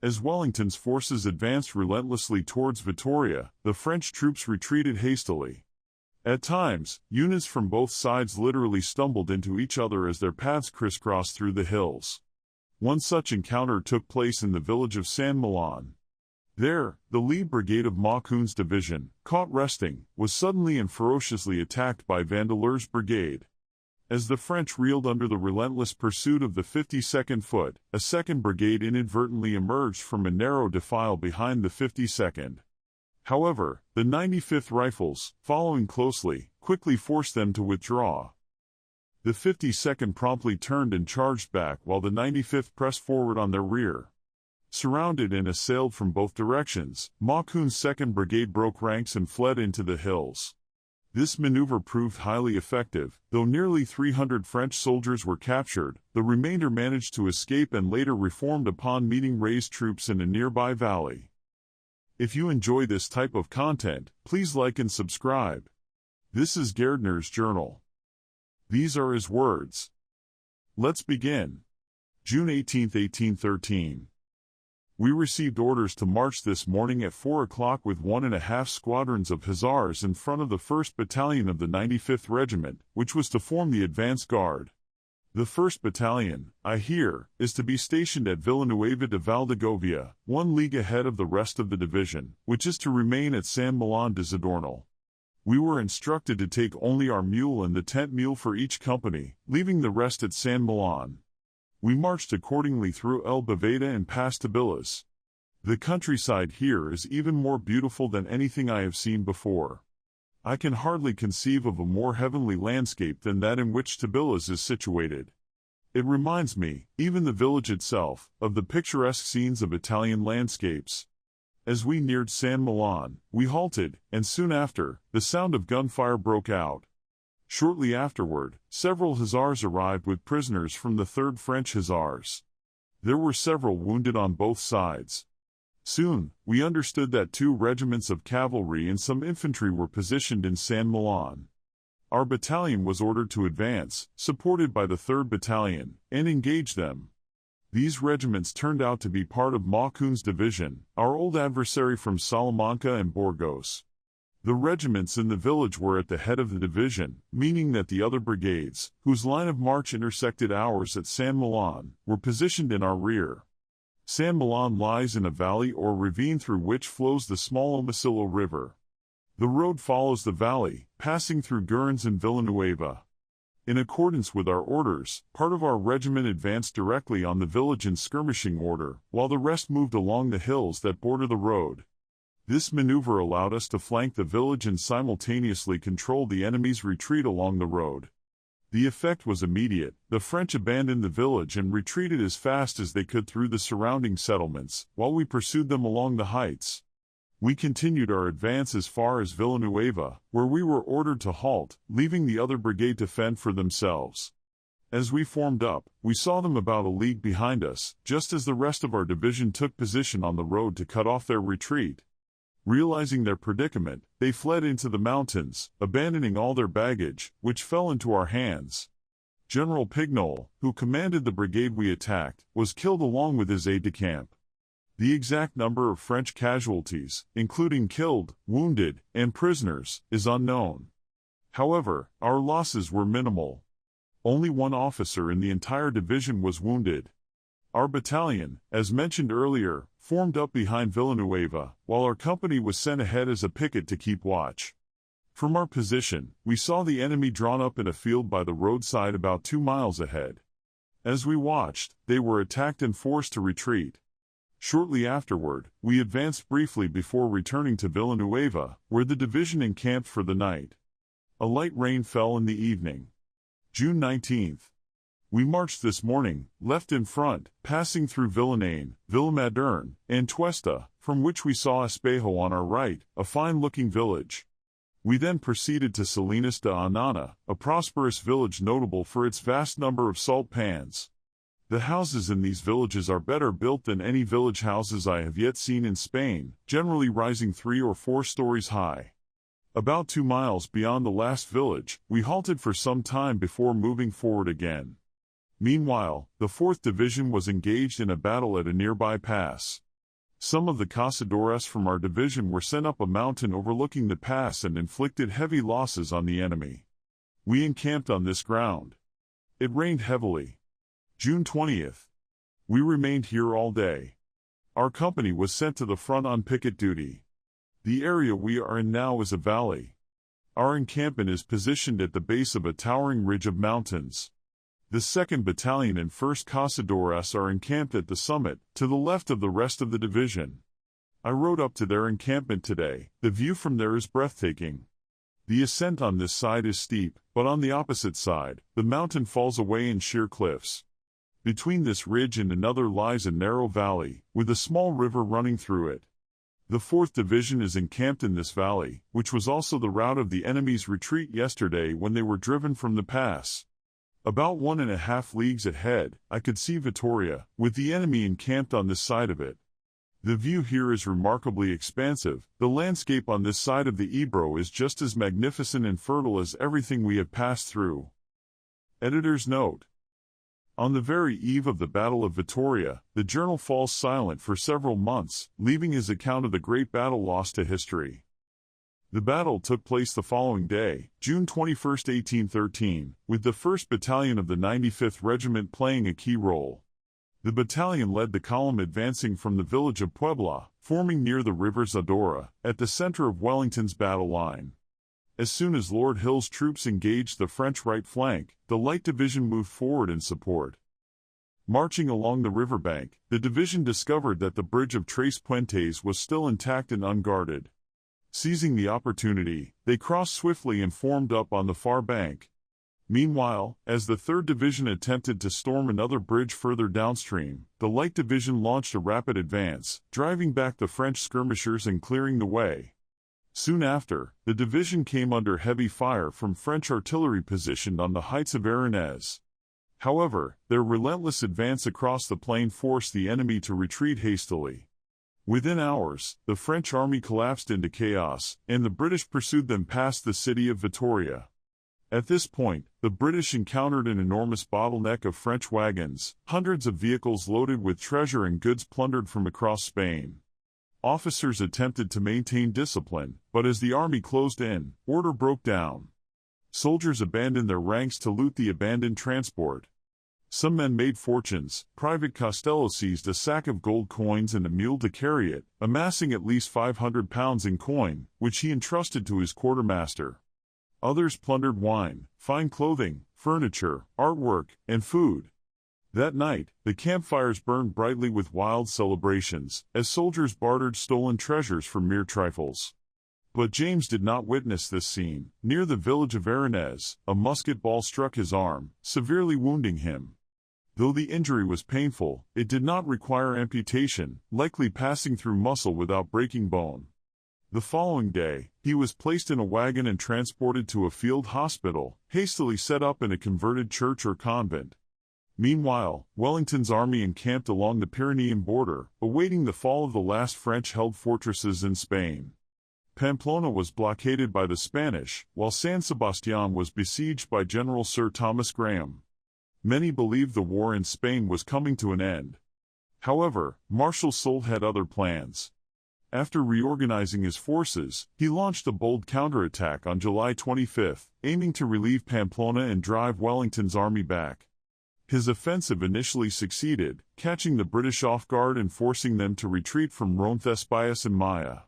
As Wellington's forces advanced relentlessly towards Vitoria, the French troops retreated hastily. At times, units from both sides literally stumbled into each other as their paths crisscrossed through the hills. One such encounter took place in the village of San Milan. There, the lead brigade of Mackühn's division, caught resting, was suddenly and ferociously attacked by Vandeleur's brigade. As the French reeled under the relentless pursuit of the 52nd Foot, a second brigade inadvertently emerged from a narrow defile behind the 52nd. However, the 95th Rifles, following closely, quickly forced them to withdraw. The 52nd promptly turned and charged back while the 95th pressed forward on their rear. Surrounded and assailed from both directions, Mackühn's 2nd Brigade broke ranks and fled into the hills. This maneuver proved highly effective. Though nearly 300 French soldiers were captured, the remainder managed to escape and later reformed upon meeting raised troops in a nearby valley. If you enjoy this type of content, please like and subscribe. This is Gairdner's journal. These are his words. Let's begin. June 18, 1813. We received orders to march this morning at 4 o'clock with 1½ squadrons of hussars in front of the 1st Battalion of the 95th Regiment, which was to form the advance guard. The 1st Battalion, I hear, is to be stationed at Villanueva de Valdegovia, 1 league ahead of the rest of the division, which is to remain at San Milan de Zadornel. We were instructed to take only our mule and the tent mule for each company, leaving the rest at San Milan. We marched accordingly through El Baveda and past Tbilisi. The countryside here is even more beautiful than anything I have seen before. I can hardly conceive of a more heavenly landscape than that in which Tbilisi is situated. It reminds me, even the village itself, of the picturesque scenes of Italian landscapes. As we neared San Milan, we halted, and soon after, the sound of gunfire broke out. Shortly afterward, several hussars arrived with prisoners from the 3rd French Hussars. There were several wounded on both sides. Soon, we understood that 2 regiments of cavalry and some infantry were positioned in San Milan. Our battalion was ordered to advance, supported by the 3rd Battalion, and engage them. These regiments turned out to be part of Mackühn's division, our old adversary from Salamanca and Burgos. The regiments in the village were at the head of the division, meaning that the other brigades, whose line of march intersected ours at San Milan, were positioned in our rear. San Milan lies in a valley or ravine through which flows the small Omisillo River. The road follows the valley, passing through Gurns and Villanueva. In accordance with our orders, part of our regiment advanced directly on the village in skirmishing order, while the rest moved along the hills that border the road. This maneuver allowed us to flank the village and simultaneously control the enemy's retreat along the road. The effect was immediate. The French abandoned the village and retreated as fast as they could through the surrounding settlements, while we pursued them along the heights. We continued our advance as far as Villanueva, where we were ordered to halt, leaving the other brigade to fend for themselves. As we formed up, we saw them about a league behind us, just as the rest of our division took position on the road to cut off their retreat. Realizing their predicament, they fled into the mountains, abandoning all their baggage, which fell into our hands. General Pignol, who commanded the brigade we attacked, was killed along with his aide-de-camp. The exact number of French casualties, including killed, wounded, and prisoners, is unknown. However, our losses were minimal. Only 1 officer in the entire division was wounded. Our battalion, as mentioned earlier, formed up behind Villanueva, while our company was sent ahead as a picket to keep watch. From our position, we saw the enemy drawn up in a field by the roadside about 2 miles ahead. As we watched, they were attacked and forced to retreat. Shortly afterward, we advanced briefly before returning to Villanueva, where the division encamped for the night. A light rain fell in the evening. June 19th. We marched this morning, left in front, passing through Villanane, Villamadern, and Tuesta, from which we saw Espejo on our right, a fine-looking village. We then proceeded to Salinas de Anana, a prosperous village notable for its vast number of salt pans. The houses in these villages are better built than any village houses I have yet seen in Spain, generally rising 3 or 4 stories high. About 2 miles beyond the last village, we halted for some time before moving forward again. Meanwhile, the 4th Division was engaged in a battle at a nearby pass. Some of the cazadores from our division were sent up a mountain overlooking the pass and inflicted heavy losses on the enemy. We encamped on this ground. It rained heavily. June 20th. We remained here all day. Our company was sent to the front on picket duty. The area we are in now is a valley. Our encampment is positioned at the base of a towering ridge of mountains. The 2nd Battalion and 1st Cazadores are encamped at the summit, to the left of the rest of the division. I rode up to their encampment today. The view from there is breathtaking. The ascent on this side is steep, but on the opposite side, the mountain falls away in sheer cliffs. Between this ridge and another lies a narrow valley, with a small river running through it. The 4th Division is encamped in this valley, which was also the route of the enemy's retreat yesterday when they were driven from the pass. About 1.5 leagues ahead, I could see Vitoria, with the enemy encamped on this side of it. The view here is remarkably expansive. The landscape on this side of the Ebro is just as magnificent and fertile as everything we have passed through. Editor's note. On the very eve of the Battle of Vitoria, the journal falls silent for several months, leaving his account of the great battle lost to history. The battle took place the following day, June 21, 1813, with the 1st Battalion of the 95th Regiment playing a key role. The battalion led the column advancing from the village of Puebla, forming near the river Zadora, at the center of Wellington's battle line. As soon as Lord Hill's troops engaged the French right flank, the Light Division moved forward in support. Marching along the riverbank, the division discovered that the bridge of Tres Puentes was still intact and unguarded. Seizing the opportunity, they crossed swiftly and formed up on the far bank. Meanwhile, as the 3rd Division attempted to storm another bridge further downstream, the Light Division launched a rapid advance, driving back the French skirmishers and clearing the way. Soon after, the division came under heavy fire from French artillery positioned on the heights of Aranez. However, their relentless advance across the plain forced the enemy to retreat hastily. Within hours, the French army collapsed into chaos, and the British pursued them past the city of Vitoria. At this point, the British encountered an enormous bottleneck of French wagons, hundreds of vehicles loaded with treasure and goods plundered from across Spain. Officers attempted to maintain discipline, but as the army closed in, order broke down. Soldiers abandoned their ranks to loot the abandoned transport. Some men made fortunes. Private Costello seized a sack of gold coins and a mule to carry it, amassing at least 500 pounds in coin, which he entrusted to his quartermaster. Others plundered wine, fine clothing, furniture, artwork, and food. That night, the campfires burned brightly with wild celebrations, as soldiers bartered stolen treasures for mere trifles. But James did not witness this scene. Near the village of Aranez, a musket ball struck his arm, severely wounding him. Though the injury was painful, it did not require amputation, likely passing through muscle without breaking bone. The following day, he was placed in a wagon and transported to a field hospital, hastily set up in a converted church or convent. Meanwhile, Wellington's army encamped along the Pyrenean border, awaiting the fall of the last French-held fortresses in Spain. Pamplona was blockaded by the Spanish, while San Sebastian was besieged by General Sir Thomas Graham. Many believed the war in Spain was coming to an end. However, Marshal Soult had other plans. After reorganizing his forces, he launched a bold counterattack on July 25, aiming to relieve Pamplona and drive Wellington's army back. His offensive initially succeeded, catching the British off guard and forcing them to retreat from Roncesvalles and Maya.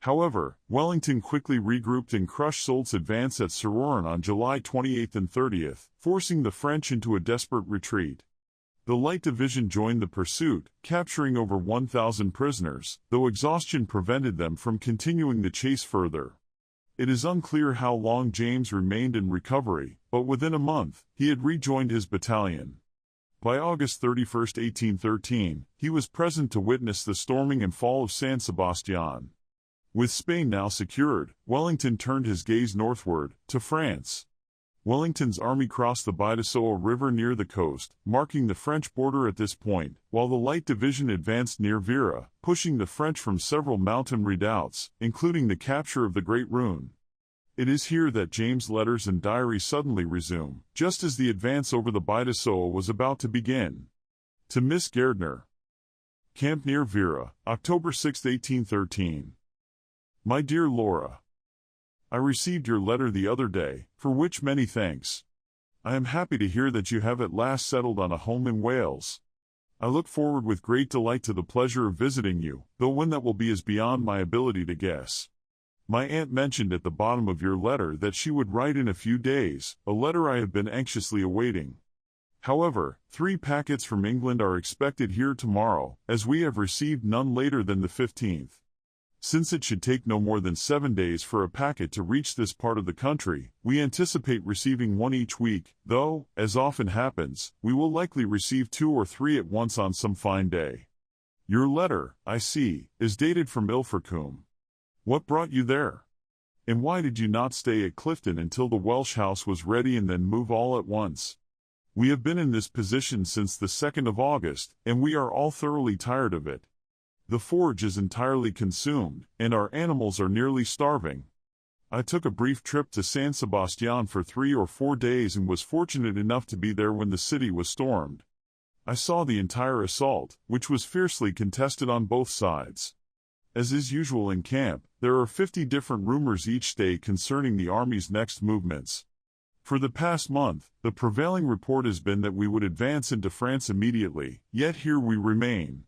However, Wellington quickly regrouped and crushed Soult's advance at Sororan on July 28 and 30, forcing the French into a desperate retreat. The Light Division joined the pursuit, capturing over 1,000 prisoners, though exhaustion prevented them from continuing the chase further. It is unclear how long James remained in recovery, but within a month, he had rejoined his battalion. By August 31, 1813, he was present to witness the storming and fall of San Sebastian. With Spain now secured, Wellington turned his gaze northward, to France. Wellington's army crossed the Bidassoa River near the coast, marking the French border at this point, while the Light Division advanced near Vera, pushing the French from several mountain redoubts, including the capture of the Great Rune. It is here that James' letters and diary suddenly resume, just as the advance over the Bidassoa was about to begin. To Miss Gairdner. Camp near Vera, October 6, 1813. My dear Laura, I received your letter the other day, for which many thanks. I am happy to hear that you have at last settled on a home in Wales. I look forward with great delight to the pleasure of visiting you, though when that will be is beyond my ability to guess. My aunt mentioned at the bottom of your letter that she would write in a few days, a letter I have been anxiously awaiting. However, 3 packets from England are expected here tomorrow, as we have received none later than the 15th. Since it should take no more than 7 days for a packet to reach this part of the country, we anticipate receiving 1 each week, though, as often happens, we will likely receive 2 or 3 at once on some fine day. Your letter, I see, is dated from Ilfracombe. What brought you there? And why did you not stay at Clifton until the Welsh house was ready and then move all at once? We have been in this position since the 2nd of August, and we are all thoroughly tired of it. The forge is entirely consumed, and our animals are nearly starving. I took a brief trip to San Sebastian for 3 or 4 days and was fortunate enough to be there when the city was stormed. I saw the entire assault, which was fiercely contested on both sides. As is usual in camp, there are 50 different rumors each day concerning the army's next movements. For the past month, the prevailing report has been that we would advance into France immediately, yet here we remain.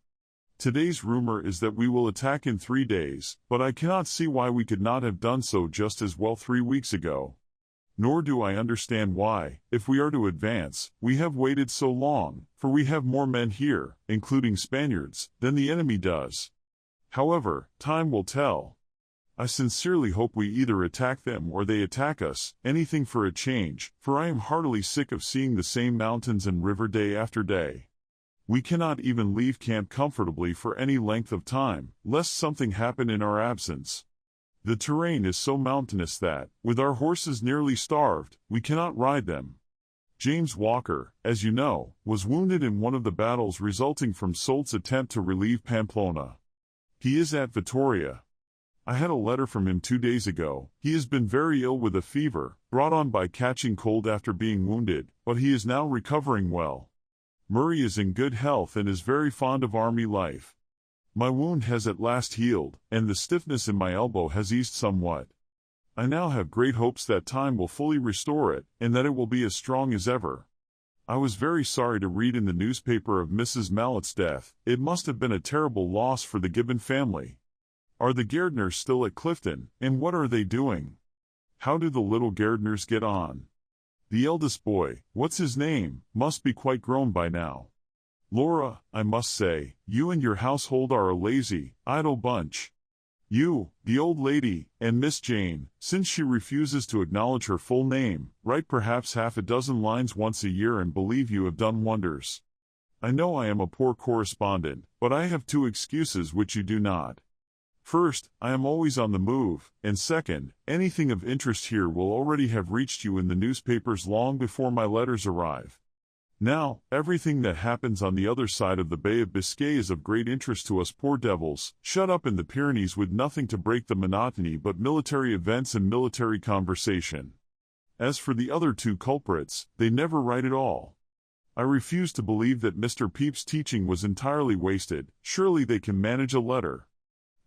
Today's rumor is that we will attack in 3 days, but I cannot see why we could not have done so just as well 3 weeks ago. Nor do I understand why, if we are to advance, we have waited so long, for we have more men here, including Spaniards, than the enemy does. However, time will tell. I sincerely hope we either attack them or they attack us, anything for a change, for I am heartily sick of seeing the same mountains and river day after day. We cannot even leave camp comfortably for any length of time, lest something happen in our absence. The terrain is so mountainous that, with our horses nearly starved, we cannot ride them. James Walker, as you know, was wounded in one of the battles resulting from Soult's attempt to relieve Pamplona. He is at Vitoria. I had a letter from him 2 days ago. He has been very ill with a fever, brought on by catching cold after being wounded, but he is now recovering well. Murray is in good health and is very fond of army life. My wound has at last healed, and the stiffness in my elbow has eased somewhat. I now have great hopes that time will fully restore it, and that it will be as strong as ever. I was very sorry to read in the newspaper of Mrs. Mallett's death. It must have been a terrible loss for the Gibbon family. Are the Gairdners still at Clifton, and what are they doing? How do the little Gairdners get on? The eldest boy, what's his name, must be quite grown by now. Laura, I must say, you and your household are a lazy, idle bunch. You, the old lady, and Miss Jane, since she refuses to acknowledge her full name, write perhaps half a dozen lines once a year and believe you have done wonders. I know I am a poor correspondent, but I have 2 excuses which you do not. First, I am always on the move, and second, anything of interest here will already have reached you in the newspapers long before my letters arrive. Now, everything that happens on the other side of the Bay of Biscay is of great interest to us poor devils, shut up in the Pyrenees with nothing to break the monotony but military events and military conversation. As for the other 2 culprits, they never write at all. I refuse to believe that Mr. Pepys's teaching was entirely wasted. Surely they can manage a letter.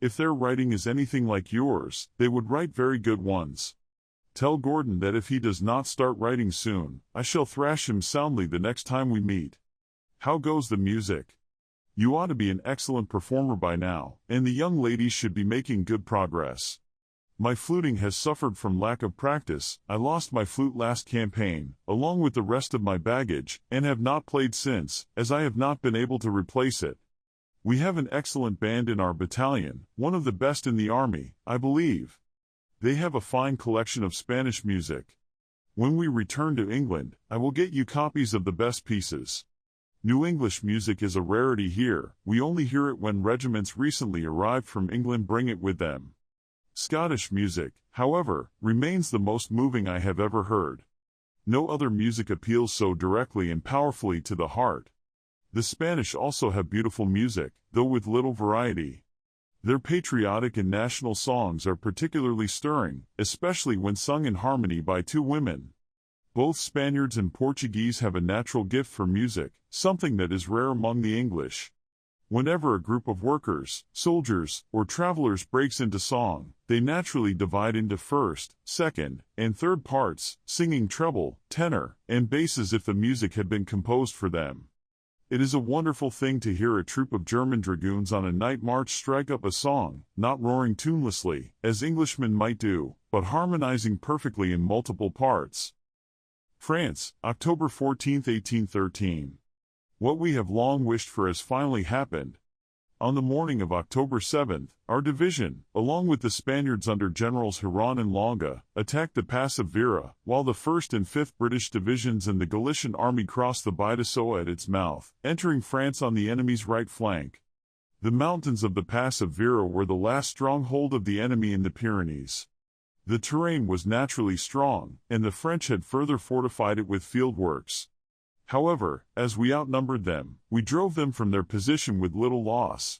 If their writing is anything like yours, they would write very good ones. Tell Gordon that if he does not start writing soon, I shall thrash him soundly the next time we meet. How goes the music? You ought to be an excellent performer by now, and the young ladies should be making good progress. My fluting has suffered from lack of practice. I lost my flute last campaign, along with the rest of my baggage, and have not played since, as I have not been able to replace it. We have an excellent band in our battalion, one of the best in the army, I believe. They have a fine collection of Spanish music. When we return to England, I will get you copies of the best pieces. New English music is a rarity here. We only hear it when regiments recently arrived from England bring it with them. Scottish music, however, remains the most moving I have ever heard. No other music appeals so directly and powerfully to the heart. The Spanish also have beautiful music, though with little variety. Their patriotic and national songs are particularly stirring, especially when sung in harmony by 2 women. Both Spaniards and Portuguese have a natural gift for music, something that is rare among the English. Whenever a group of workers, soldiers, or travelers breaks into song, they naturally divide into first, second, and third parts, singing treble, tenor, and bass as if the music had been composed for them. It is a wonderful thing to hear a troop of German dragoons on a night march strike up a song, not roaring tunelessly, as Englishmen might do, but harmonizing perfectly in multiple parts. France, October 14, 1813. What we have long wished for has finally happened. On the morning of October 7th, our division, along with the Spaniards under Generals Hirón and Longa, attacked the Pass of Vera, while the 1st and 5th British Divisions and the Galician Army crossed the Vitoria at its mouth, entering France on the enemy's right flank. The mountains of the Pass of Vera were the last stronghold of the enemy in the Pyrenees. The terrain was naturally strong, and the French had further fortified it with fieldworks. However, as we outnumbered them, we drove them from their position with little loss.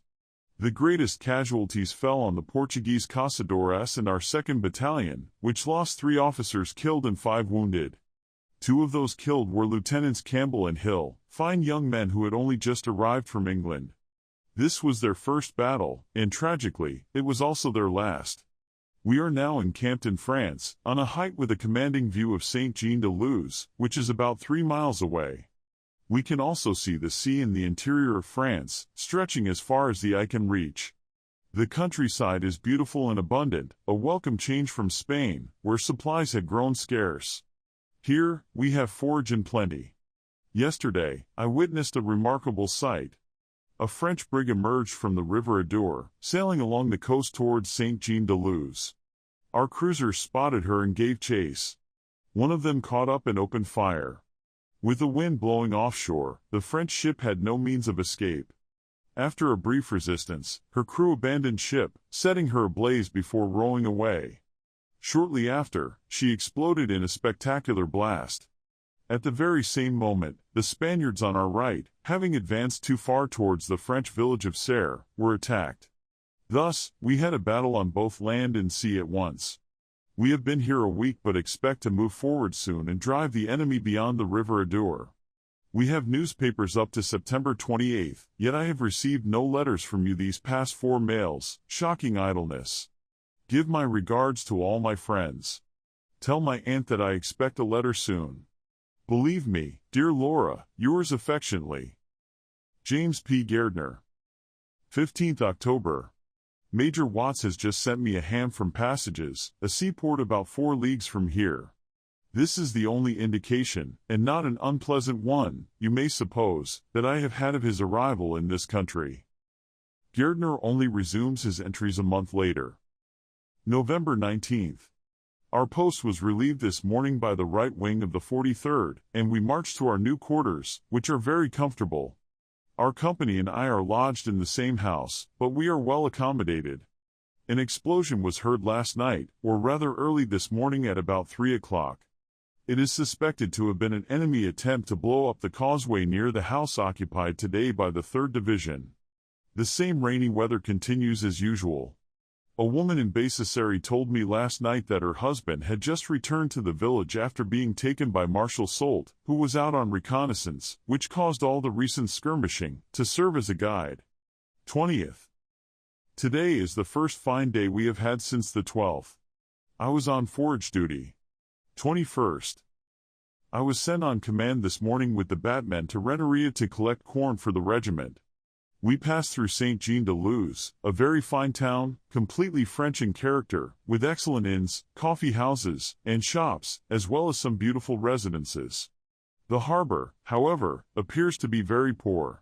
The greatest casualties fell on the Portuguese Caçadores and our 2nd Battalion, which lost 3 officers killed and 5 wounded. 2 of those killed were Lieutenants Campbell and Hill, fine young men who had only just arrived from England. This was their first battle, and tragically, it was also their last. We are now encamped in France, on a height with a commanding view of Saint-Jean-de-Luz, which is about 3 miles away. We can also see the sea in the interior of France, stretching as far as the eye can reach. The countryside is beautiful and abundant, a welcome change from Spain, where supplies had grown scarce. Here, we have forage in plenty. Yesterday, I witnessed a remarkable sight. A French brig emerged from the River Adour, sailing along the coast towards Saint-Jean-de-Luz. Our cruisers spotted her and gave chase. One of them caught up and opened fire. With the wind blowing offshore, the French ship had no means of escape. After a brief resistance, her crew abandoned ship, setting her ablaze before rowing away. Shortly after, she exploded in a spectacular blast. At the very same moment, the Spaniards on our right, having advanced too far towards the French village of Serres, were attacked. Thus, we had a battle on both land and sea at once. We have been here a week but expect to move forward soon and drive the enemy beyond the River Adour. We have newspapers up to September 28th, yet I have received no letters from you these past 4 mails, shocking idleness. Give my regards to all my friends. Tell my aunt that I expect a letter soon. Believe me, dear Laura, yours affectionately, James P. Gairdner. 15th October. Major Watts has just sent me a ham from Passages, a seaport about 4 leagues from here. This is the only indication, and not an unpleasant one, you may suppose, that I have had of his arrival in this country. Gairdner only resumes his entries a month later. November 19th. Our post was relieved this morning by the right wing of the 43rd, and we marched to our new quarters, which are very comfortable. Our company and I are lodged in the same house, but we are well accommodated. An explosion was heard last night, or rather early this morning at about 3 o'clock. It is suspected to have been an enemy attempt to blow up the causeway near the house occupied today by the 3rd Division. The same rainy weather continues as usual. A woman in Bassisserie told me last night that her husband had just returned to the village after being taken by Marshal Soult, who was out on reconnaissance, which caused all the recent skirmishing, to serve as a guide. 20th. Today is the first fine day we have had since the 12th. I was on forage duty. 21st. I was sent on command this morning with the batmen to Renneria to collect corn for the regiment. We passed through Saint-Jean-de-Luz, a very fine town, completely French in character, with excellent inns, coffee houses, and shops, as well as some beautiful residences. The harbor, however, appears to be very poor.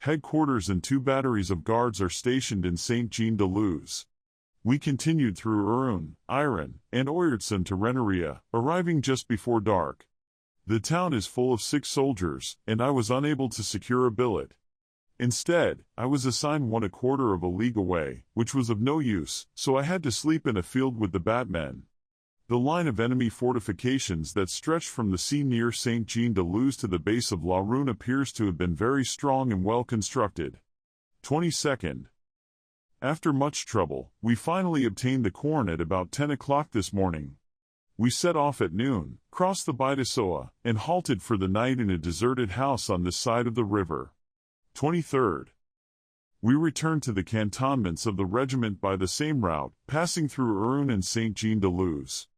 Headquarters and 2 batteries of guards are stationed in Saint-Jean-de-Luz. We continued through Irun, Iron, and Oyertsen to Renneria, arriving just before dark. The town is full of sick soldiers, and I was unable to secure a billet. Instead, I was assigned one a quarter of a league away, which was of no use, so I had to sleep in a field with the batmen. The line of enemy fortifications that stretched from the sea near Saint-Jean-de-Luz to the base of La Rune appears to have been very strong and well constructed. 22nd. After much trouble, we finally obtained the corn at about 10 o'clock this morning. We set off at noon, crossed the Vitoria, and halted for the night in a deserted house on this side of the river. 23rd. We returned to the cantonments of the regiment by the same route, passing through Rouen and Saint-Jean-de-Luz.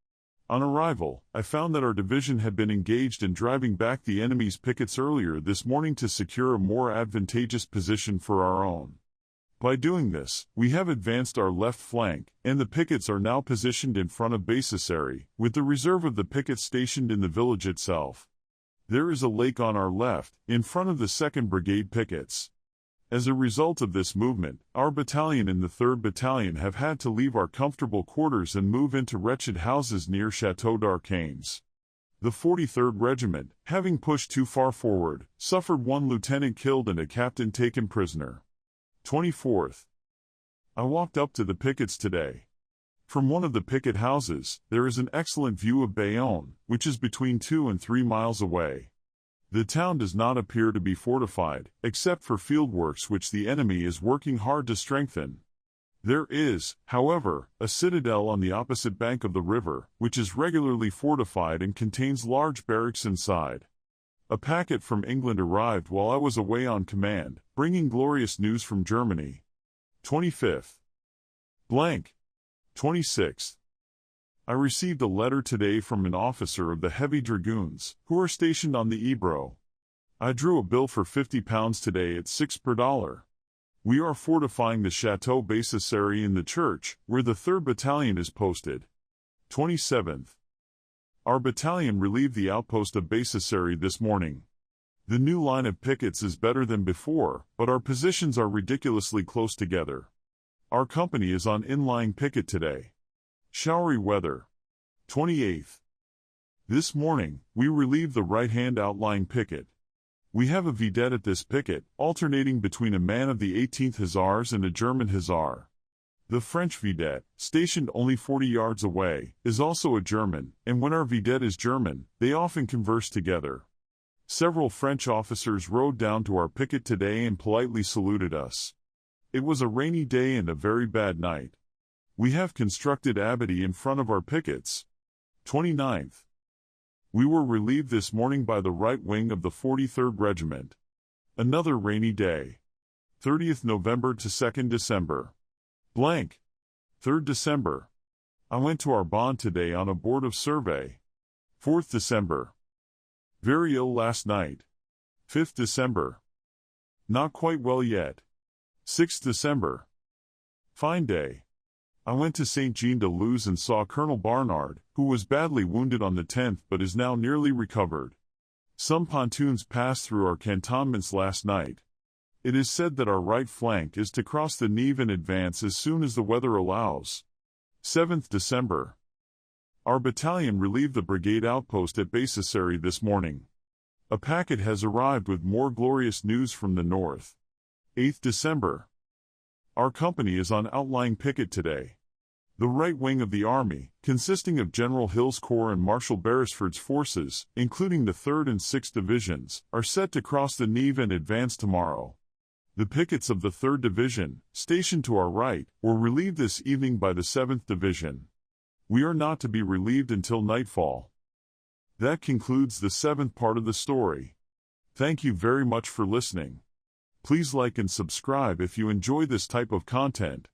On arrival, I found that our division had been engaged in driving back the enemy's pickets earlier this morning to secure a more advantageous position for our own. By doing this, we have advanced our left flank, and the pickets are now positioned in front of Bassissery, with the reserve of the pickets stationed in the village itself. There is a lake on our left, in front of the 2nd Brigade pickets. As a result of this movement, our battalion and the 3rd Battalion have had to leave our comfortable quarters and move into wretched houses near Chateau d'Arcanes. The 43rd Regiment, having pushed too far forward, suffered 1 lieutenant killed and a captain taken prisoner. 24th. I walked up to the pickets today. From one of the picket houses, there is an excellent view of Bayonne, which is between 2 and 3 miles away. The town does not appear to be fortified, except for fieldworks which the enemy is working hard to strengthen. There is, however, a citadel on the opposite bank of the river, which is regularly fortified and contains large barracks inside. A packet from England arrived while I was away on command, bringing glorious news from Germany. 25th. 26th. I received a letter today from an officer of the Heavy Dragoons, who are stationed on the Ebro. I drew a bill for £50 today at 6 per dollar. We are fortifying the Chateau Bassissery in the church, where the 3rd Battalion is posted. 27th. Our battalion relieved the outpost of Bassissery this morning. The new line of pickets is better than before, but our positions are ridiculously close together. Our company is on inlying picket today. Showery weather. 28th. This morning, we relieved the right-hand outlying picket. We have a vidette at this picket, alternating between a man of the 18th Hussars and a German Hussar. The French vidette, stationed only 40 yards away, is also a German, and when our vidette is German, they often converse together. Several French officers rode down to our picket today and politely saluted us. It was a rainy day and a very bad night. We have constructed abattis in front of our pickets. 29th. We were relieved this morning by the right wing of the 43rd Regiment. Another rainy day. 30th November to 2nd December. 3rd December. I went to Arbonne today on a board of survey. 4th December. Very ill last night. 5th December. Not quite well yet. 6th December. Fine day. I went to Saint-Jean-de-Luz and saw Colonel Bernard, who was badly wounded on the 10th but is now nearly recovered. Some pontoons passed through our cantonments last night. It is said that our right flank is to cross the Nive and advance as soon as the weather allows. 7th December. Our battalion relieved the brigade outpost at Bassissery this morning. A packet has arrived with more glorious news from the north. 8th December. Our company is on outlying picket today. The right wing of the army, consisting of General Hill's corps and Marshal Beresford's forces, including the 3rd and 6th Divisions, are set to cross the Nive and advance tomorrow. The pickets of the 3rd Division, stationed to our right, were relieved this evening by the 7th Division. We are not to be relieved until nightfall. That concludes the 7th part of the story. Thank you very much for listening. Please like and subscribe if you enjoy this type of content.